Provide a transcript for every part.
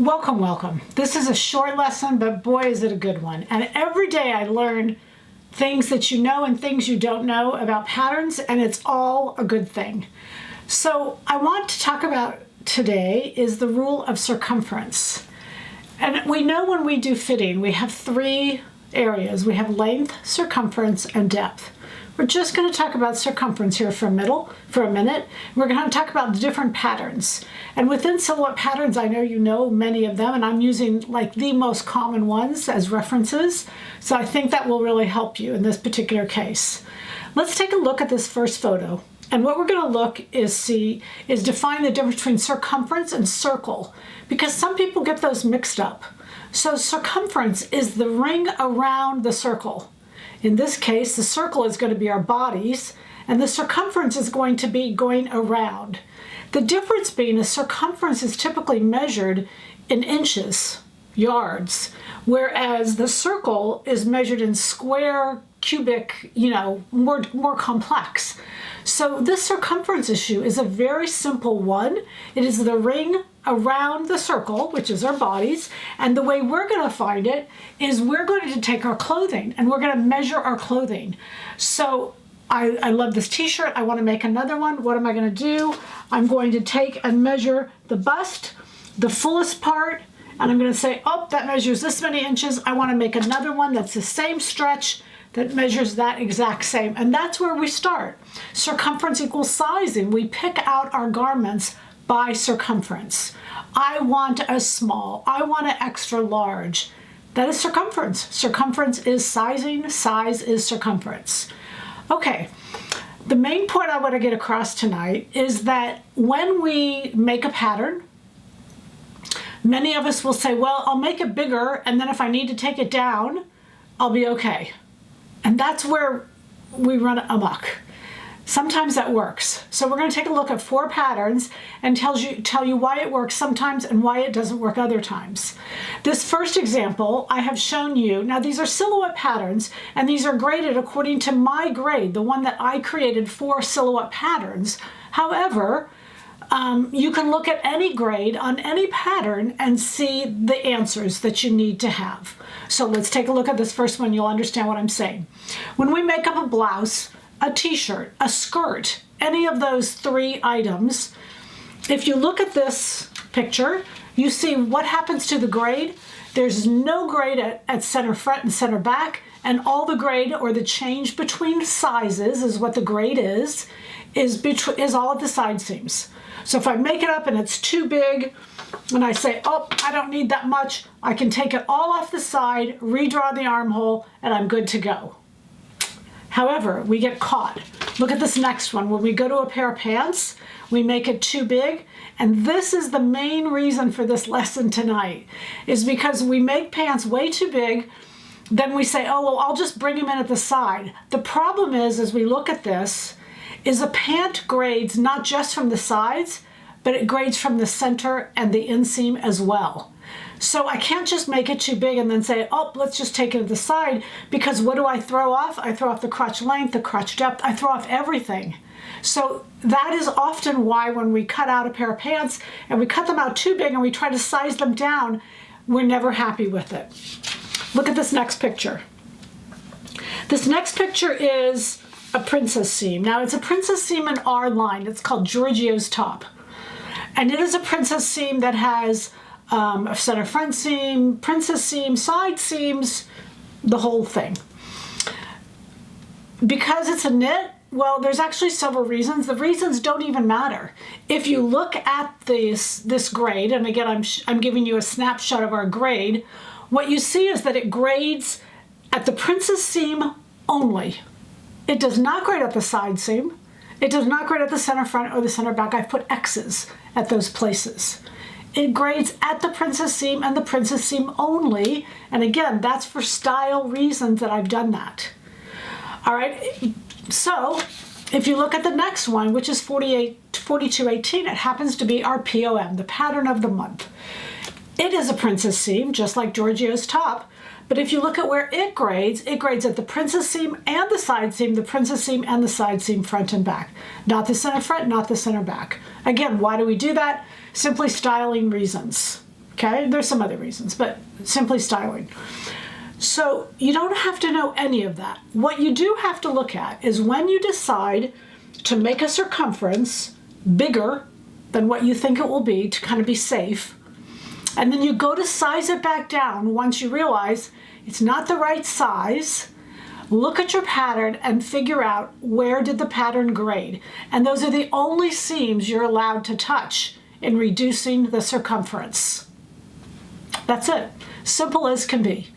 Welcome, welcome. This is a short lesson, but boy, is it a good one. And every day I learn things that you know and things you don't know about patterns, and it's all a good thing. So I want to talk about today is the rule of circumference. And we know when we do fitting, we have three areas. We have length, circumference, and depth. We're just going to talk about circumference here for a minute. We're going to talk about the different patterns. And within silhouette patterns, I know you know many of them, and I'm using like the most common ones as references. So I think that will really help you in this particular case. Let's take a look at this first photo. And what we're going to look is define the difference between circumference and circle, because some people get those mixed up. So circumference is the ring around the circle. In this case, the circle is going to be our bodies, and the circumference is going to be going around. The difference being a circumference is typically measured in inches, yards, whereas the circle is measured in square, cubic, more complex. So this circumference issue is a very simple one. It is the ring around the circle, which is our bodies, and the way we're going to find it is we're going to take our clothing and we're going to measure our clothing. So I love this t-shirt. I want to make another one. What am I going to do? I'm going to take and measure the bust, the fullest part, and I'm going to say, oh, that measures this many inches. I want to make another one that's the same stretch that measures that exact same. And that's where we start. Circumference equals sizing. We pick out our garments by circumference. I want a small. I want an extra large. That is circumference. Circumference is sizing. Size is circumference. Okay. The main point I want to get across tonight is that when we make a pattern, many of us will say, well, I'll make it bigger, and then if I need to take it down, I'll be okay. And that's where we run amok. Sometimes that works. So we're going to take a look at 4 patterns and tell you why it works sometimes and why it doesn't work other times. This first example I have shown you. Now these are silhouette patterns, and these are graded according to my grade, the one that I created for silhouette patterns. However, you can look at any grade on any pattern and see the answers that you need to have. So let's take a look at this first one. You'll understand what I'm saying. When we make up a blouse, a t-shirt, a skirt, any of those 3 items, if you look at this picture, you see what happens to the grade. There's no grade at center front and center back, and all the grade or the change between sizes is what the grade is all at the side seams. So if I make it up and it's too big, and I say, oh, I don't need that much, I can take it all off the side, redraw the armhole, and I'm good to go. However, we get caught. Look at this next one. When we go to a pair of pants, we make it too big. And this is the main reason for this lesson tonight, is because we make pants way too big. Then we say, oh, well, I'll just bring them in at the side. The problem is, as we look at this, is a pant grades not just from the sides, but it grades from the center and the inseam as well. So I can't just make it too big and then say, oh, let's just take it to the side, because what do I throw off? I throw off the crotch length, the crotch depth, I throw off everything. So that is often why when we cut out a pair of pants and we cut them out too big and we try to size them down, we're never happy with it. Look at this next picture. This next picture is a princess seam. Now it's a princess seam in our line. It's called Giorgio's top. And it is a princess seam that has a center front seam, princess seam, side seams, the whole thing. Because it's a knit, well, there's actually several reasons. The reasons don't even matter. If you look at this grade, and again, I'm giving you a snapshot of our grade, what you see is that it grades at the princess seam only. It does not grade at the side seam. It does not grade at the center front or the center back. I've put X's at those places. It grades at the princess seam and the princess seam only. And again, that's for style reasons that I've done that. All right, so if you look at the next one, which is 4218, it happens to be our POM, the pattern of the month. It is a princess seam, just like Giorgio's top. But if you look at where it grades at the princess seam and the side seam, the princess seam and the side seam, front and back. Not the center front, not the center back. Again, why do we do that? Simply styling reasons. Okay, there's some other reasons, but simply styling. So you don't have to know any of that. What you do have to look at is when you decide to make a circumference bigger than what you think it will be to kind of be safe, and then you go to size it back down once you realize it's not the right size. Look at your pattern and figure out where did the pattern grade. And those are the only seams you're allowed to touch in reducing the circumference. That's it. Simple as can be.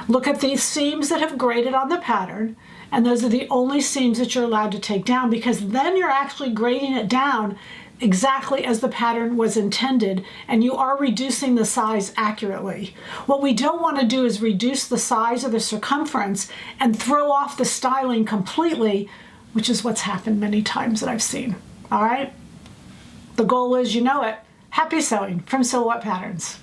Look at these seams that have graded on the pattern, and those are the only seams that you're allowed to take down, because then you're actually grading it down exactly as the pattern was intended, and you are reducing the size accurately. What we don't want to do is reduce the size of the circumference and throw off the styling completely, which is what's happened many times that I've seen. All right? The goal is, you know it. Happy sewing from Silhouette Patterns.